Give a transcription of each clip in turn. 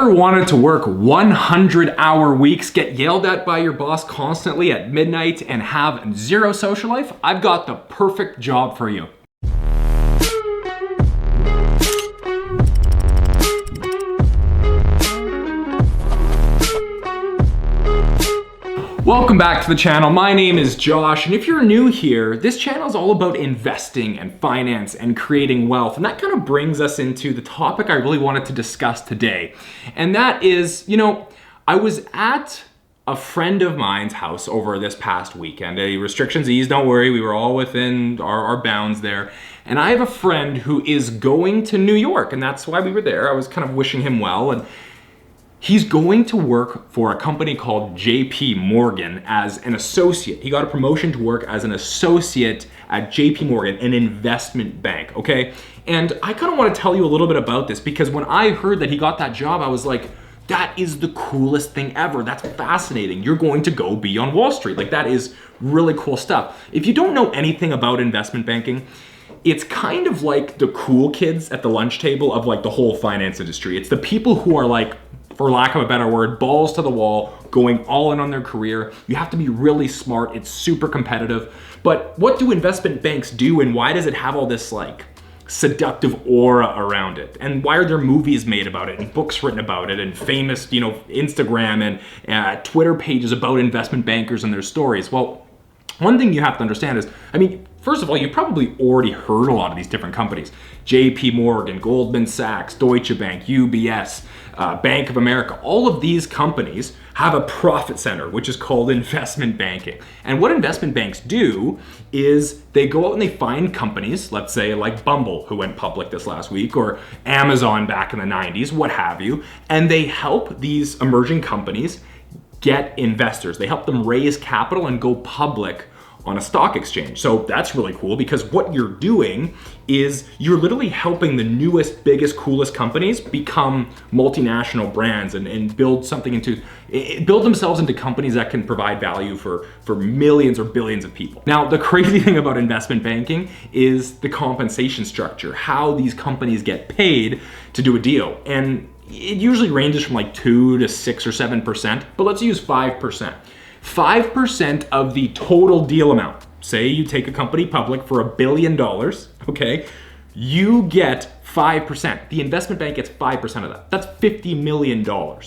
Ever wanted to work 100-hour weeks, get yelled at by your boss constantly at midnight, and have zero social life? I've got the perfect job for you. Welcome back to the channel. My name is Josh, and if you're new here, this channel is all about investing and finance and creating wealth. And that kind of brings us into the topic I really wanted to discuss today. And that is, I was at a friend of mine's house over this past weekend. Restrictions eased, don't worry, we were all within our bounds there. And I have a friend who is going to New York, and that's why we were there. I was kind of wishing him well. And he's going to work for a company called JP Morgan as an associate. He got a promotion to work as an associate at JP Morgan, an investment bank, okay? And I kind of want to tell you a little bit about this because when I heard that he got that job, I was like, that is the coolest thing ever. That's fascinating. You're going to go be on Wall Street. Like, that is really cool stuff. If you don't know anything about investment banking, it's kind of like the cool kids at the lunch table of like the whole finance industry. It's the people who are like, for lack of a better word, balls to the wall, going all in on their career. You have to be really smart. It's super competitive. But what do investment banks do, and why does it have all this like seductive aura around it? And why are there movies made about it and books written about it and famous, Instagram and Twitter pages about investment bankers and their stories? Well, one thing you have to understand is, first of all, you probably already heard a lot of these different companies. JP Morgan, Goldman Sachs, Deutsche Bank, UBS, Bank of America. All of these companies have a profit center, which is called investment banking. And what investment banks do is they go out and they find companies, let's say like Bumble, who went public this last week, or Amazon back in the 90s, what have you, and they help these emerging companies get investors. They help them raise capital and go public on a stock exchange. So that's really cool because what you're doing is you're literally helping the newest, biggest, coolest companies become multinational brands and build themselves into companies that can provide value for millions or billions of people. Now, the crazy thing about investment banking is the compensation structure, how these companies get paid to do a deal. And it usually ranges from like 2 to 6 or 7%, but let's use 5%. 5% of the total deal amount. Say you take a company public for $1 billion, okay? You get 5%. The investment bank gets 5% of that. That's $50 million,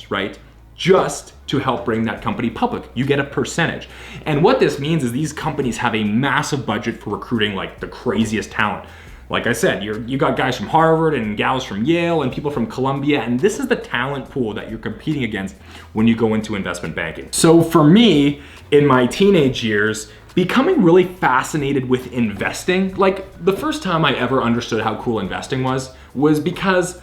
right? Just to help bring that company public. You get a percentage. And what this means is these companies have a massive budget for recruiting like the craziest talent. Like I said, you got guys from Harvard and gals from Yale and people from Columbia, and this is the talent pool that you're competing against when you go into investment banking. So for me, in my teenage years, becoming really fascinated with investing, like the first time I ever understood how cool investing was because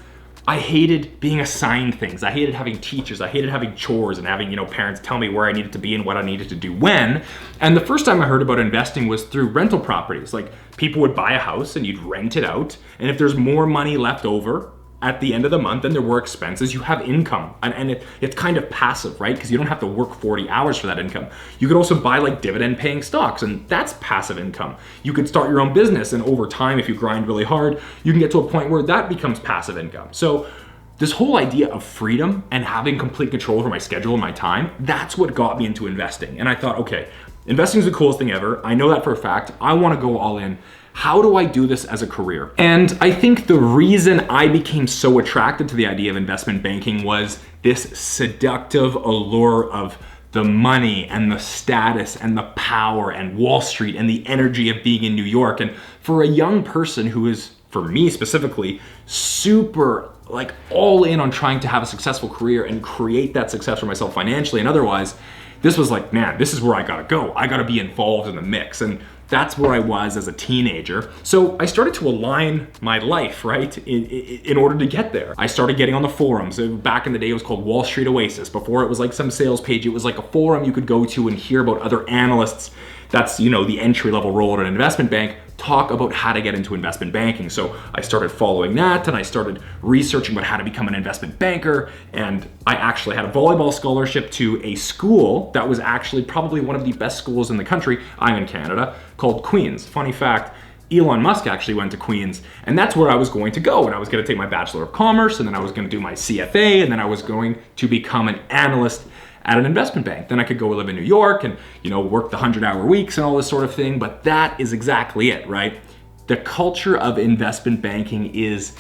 I hated being assigned things. I hated having teachers. I hated having chores and having, parents tell me where I needed to be and what I needed to do when. And the first time I heard about investing was through rental properties. Like, people would buy a house and you'd rent it out. And if there's more money left over at the end of the month and there were expenses, you have income. And it's kind of passive, right? Because you don't have to work 40 hours for that income. You could also buy like dividend paying stocks, and that's passive income. You could start your own business, and over time, if you grind really hard, you can get to a point where that becomes passive income. So this whole idea of freedom and having complete control over my schedule and my time, that's what got me into investing. And I thought, okay, investing is the coolest thing ever. I know that for a fact. I want to go all in. How do I do this as a career? And I think the reason I became so attracted to the idea of investment banking was this seductive allure of the money and the status and the power and Wall Street and the energy of being in New York. And for a young person who is, for me specifically, super like all in on trying to have a successful career and create that success for myself financially and otherwise, this was like, man, this is where I gotta go. I gotta be involved in the mix. And that's where I was as a teenager. So I started to align my life, right, in order to get there. I started getting on the forums. Back in the day, it was called Wall Street Oasis. Before it was like some sales page, it was like a forum you could go to and hear about other analysts. That's, the entry-level role at an investment bank, talk about how to get into investment banking. So I started following that, and I started researching about how to become an investment banker. And I actually had a volleyball scholarship to a school that was actually probably one of the best schools in the country. I'm in Canada, called Queen's. Funny fact, Elon Musk actually went to Queens, and that's where I was going to go. And I was going to take my Bachelor of Commerce, and then I was going to do my CFA, and then I was going to become an analyst at an investment bank. Then I could go live in New York and, work the 100-hour weeks and all this sort of thing. But that is exactly it, right? The culture of investment banking is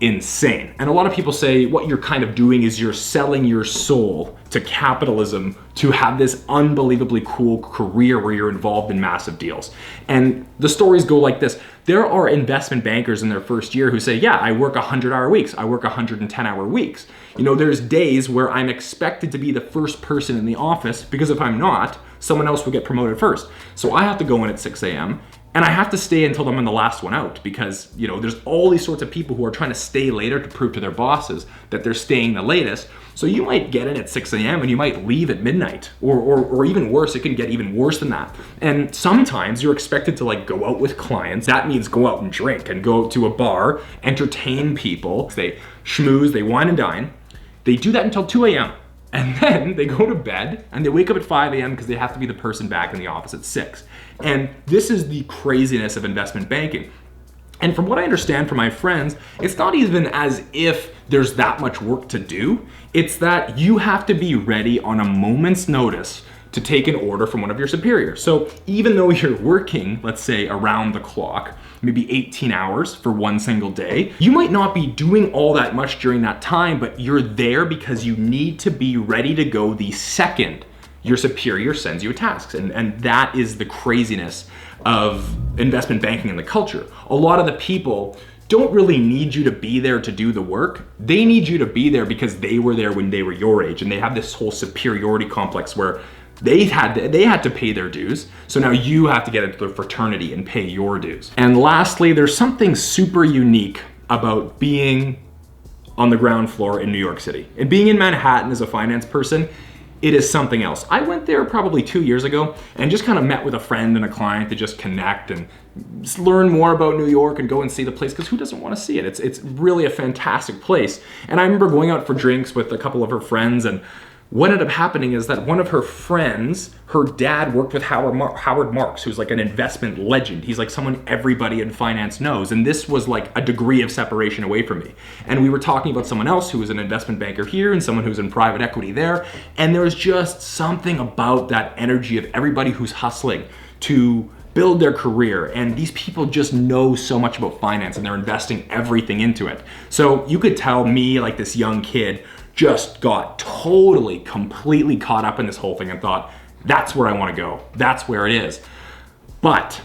insane. And a lot of people say what you're kind of doing is you're selling your soul to capitalism to have this unbelievably cool career where you're involved in massive deals. And the stories go like this. There are investment bankers in their first year who say, yeah, I work 100-hour weeks. I work 110-hour weeks. There's days where I'm expected to be the first person in the office because if I'm not, someone else will get promoted first. So I have to go in at 6 a.m. and I have to stay until I'm the last one out because, there's all these sorts of people who are trying to stay later to prove to their bosses that they're staying the latest. So you might get in at 6 a.m. and you might leave at midnight or even worse, it can get even worse than that. And sometimes you're expected to go out with clients. That means go out and drink and go to a bar, entertain people. They schmooze, they wine and dine. They do that until 2 a.m. And then they go to bed and they wake up at 5 a.m. because they have to be the person back in the office at 6. And this is the craziness of investment banking. And from what I understand from my friends, it's not even as if there's that much work to do. It's that you have to be ready on a moment's notice to take an order from one of your superiors. So even though you're working, let's say around the clock, maybe 18 hours for one single day, you might not be doing all that much during that time, but you're there because you need to be ready to go the second your superior sends you a task. And that is the craziness of investment banking and the culture. A lot of the people don't really need you to be there to do the work. They need you to be there because they were there when they were your age, and they have this whole superiority complex where they had to pay their dues. So now you have to get into the fraternity and pay your dues. And lastly, there's something super unique about being on the ground floor in New York City. And being in Manhattan as a finance person, it is something else. I went there probably 2 years ago and just kind of met with a friend and a client to just connect and just learn more about New York and go and see the place, because who doesn't want to see it? It's really a fantastic place. And I remember going out for drinks with a couple of her friends, and what ended up happening is that one of her friends, her dad worked with Howard Marks, who's like an investment legend. He's like someone everybody in finance knows. And this was like a degree of separation away from me. And we were talking about someone else who was an investment banker here and someone who's in private equity there. And there was just something about that energy of everybody who's hustling to build their career. And these people just know so much about finance and they're investing everything into it. So you could tell me, like this young kid, just got totally, completely caught up in this whole thing and thought, that's where I want to go. That's where it is. But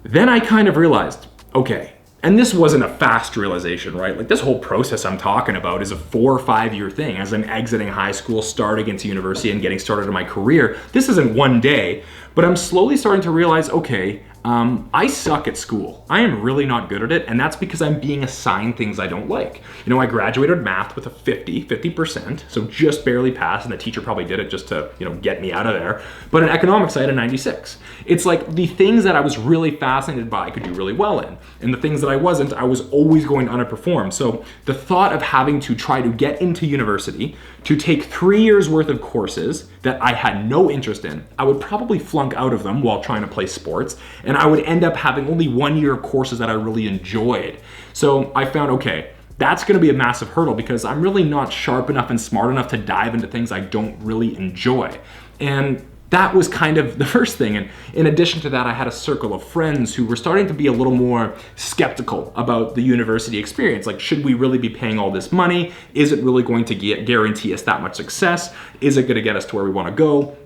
then I kind of realized, okay, and this wasn't a fast realization, right? Like this whole process I'm talking about is a 4 or 5 year thing as I'm exiting high school, starting into university and getting started in my career. This isn't one day, but I'm slowly starting to realize, okay, I suck at school. I am really not good at it, and that's because I'm being assigned things I don't like. I graduated math with a 50%, so just barely passed, and the teacher probably did it just to, get me out of there. But in economics, I had a 96. It's like the things that I was really fascinated by I could do really well in, and the things that I wasn't, I was always going to underperform. So the thought of having to try to get into university, to take 3 years worth of courses that I had no interest in, I would probably flunk out of them while trying to play sports, and I would end up having only 1 year of courses that I really enjoyed. So I found, okay, that's gonna be a massive hurdle because I'm really not sharp enough and smart enough to dive into things I don't really enjoy. And that was kind of the first thing. And in addition to that, I had a circle of friends who were starting to be a little more skeptical about the university experience. Like, should we really be paying all this money? Is it really going to guarantee us that much success? Is it gonna get us to where we wanna go?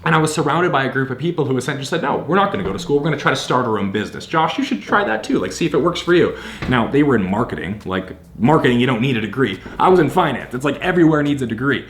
And I was surrounded by a group of people who essentially said, no, we're not gonna go to school. We're gonna try to start our own business. Josh, you should try that too. Like, see if it works for you. Now, they were in marketing. Like, marketing, you don't need a degree. I was in finance. It's like everywhere needs a degree.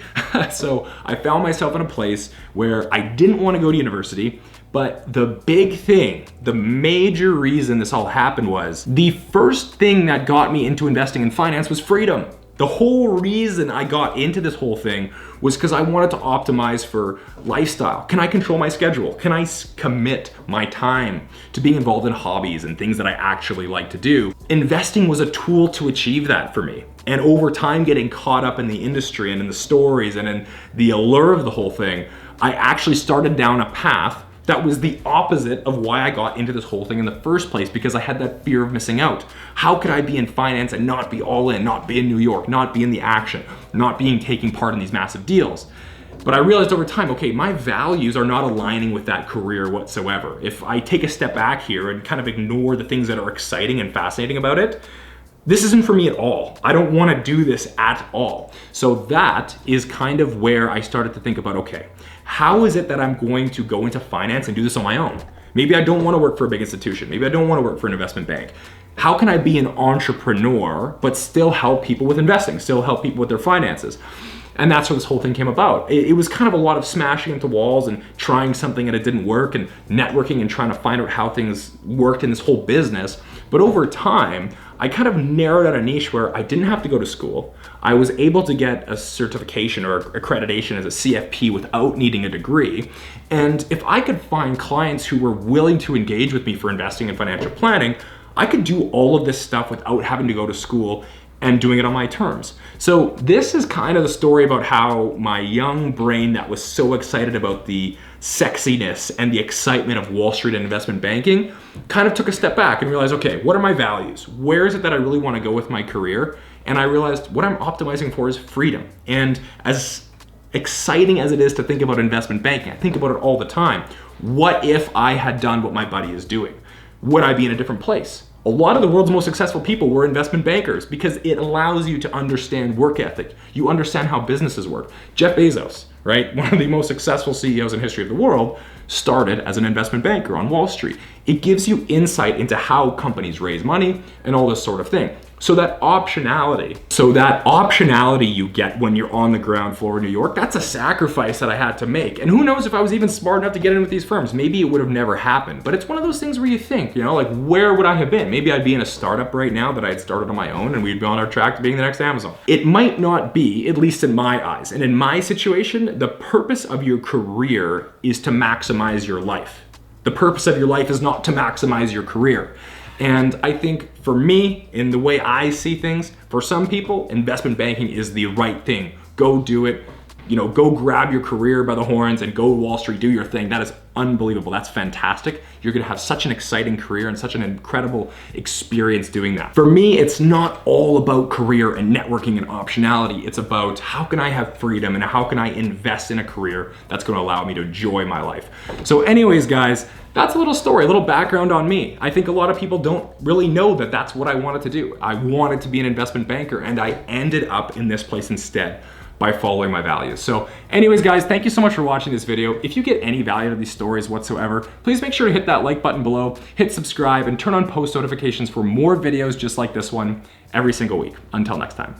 So I found myself in a place where I didn't wanna go to university, but the big thing, the major reason this all happened was the first thing that got me into investing in finance was freedom. The whole reason I got into this whole thing was because I wanted to optimize for lifestyle. Can I control my schedule? Can I commit my time to being involved in hobbies and things that I actually like to do? Investing was a tool to achieve that for me. And over time, getting caught up in the industry and in the stories and in the allure of the whole thing, I actually started down a path That was the opposite of why I got into this whole thing in the first place, because I had that fear of missing out. How could I be in finance and not be all in, not be in New York, not be in the action, not being taking part in these massive deals? But I realized over time, okay, my values are not aligning with that career whatsoever. If I take a step back here and kind of ignore the things that are exciting and fascinating about it, this isn't for me at all. I don't want to do this at all. So that is kind of where I started to think about, okay, how is it that I'm going to go into finance and do this on my own? Maybe I don't want to work for a big institution. Maybe I don't want to work for an investment bank. How can I be an entrepreneur, but still help people with investing, still help people with their finances? And that's where this whole thing came about. It was kind of a lot of smashing into walls and trying something and it didn't work, and networking and trying to find out how things worked in this whole business. But over time, I kind of narrowed out a niche where I didn't have to go to school. I was able to get a certification or accreditation as a CFP without needing a degree. And if I could find clients who were willing to engage with me for investing and financial planning, I could do all of this stuff without having to go to school and doing it on my terms. So this is kind of the story about how my young brain that was so excited about the sexiness and the excitement of Wall Street and investment banking kind of took a step back and realized, okay, what are my values? Where is it that I really want to go with my career? And I realized what I'm optimizing for is freedom. And as exciting as it is to think about investment banking, I think about it all the time. What if I had done what my buddy is doing? Would I be in a different place? A lot of the world's most successful people were investment bankers because it allows you to understand work ethic. You understand how businesses work. Jeff Bezos, right? One of the most successful CEOs in history of the world, started as an investment banker on Wall Street. It gives you insight into how companies raise money and all this sort of thing. So that optionality you get when you're on the ground floor in New York, that's a sacrifice that I had to make. And who knows if I was even smart enough to get in with these firms. Maybe it would have never happened. But it's one of those things where you think, like, where would I have been? Maybe I'd be in a startup right now that I had started on my own and we'd be on our track to being the next Amazon. It might not be, at least in my eyes. And in my situation, the purpose of your career is to maximize your life. The purpose of your life is not to maximize your career. And I think for me, in the way I see things, for some people, investment banking is the right thing. Go do it. Go grab your career by the horns and go to Wall Street, do your thing. That is unbelievable. That's fantastic. You're gonna have such an exciting career and such an incredible experience doing that. For me, it's not all about career and networking and optionality. It's about how can I have freedom and how can I invest in a career that's gonna allow me to enjoy my life. So anyways, guys, that's a little story, a little background on me. I think a lot of people don't really know that that's what I wanted to do. I wanted to be an investment banker and I ended up in this place instead by following my values. So anyways, guys, thank you so much for watching this video. If you get any value out of these stories whatsoever, please make sure to hit that like button below, hit subscribe, and turn on post notifications for more videos just like this one every single week. Until next time.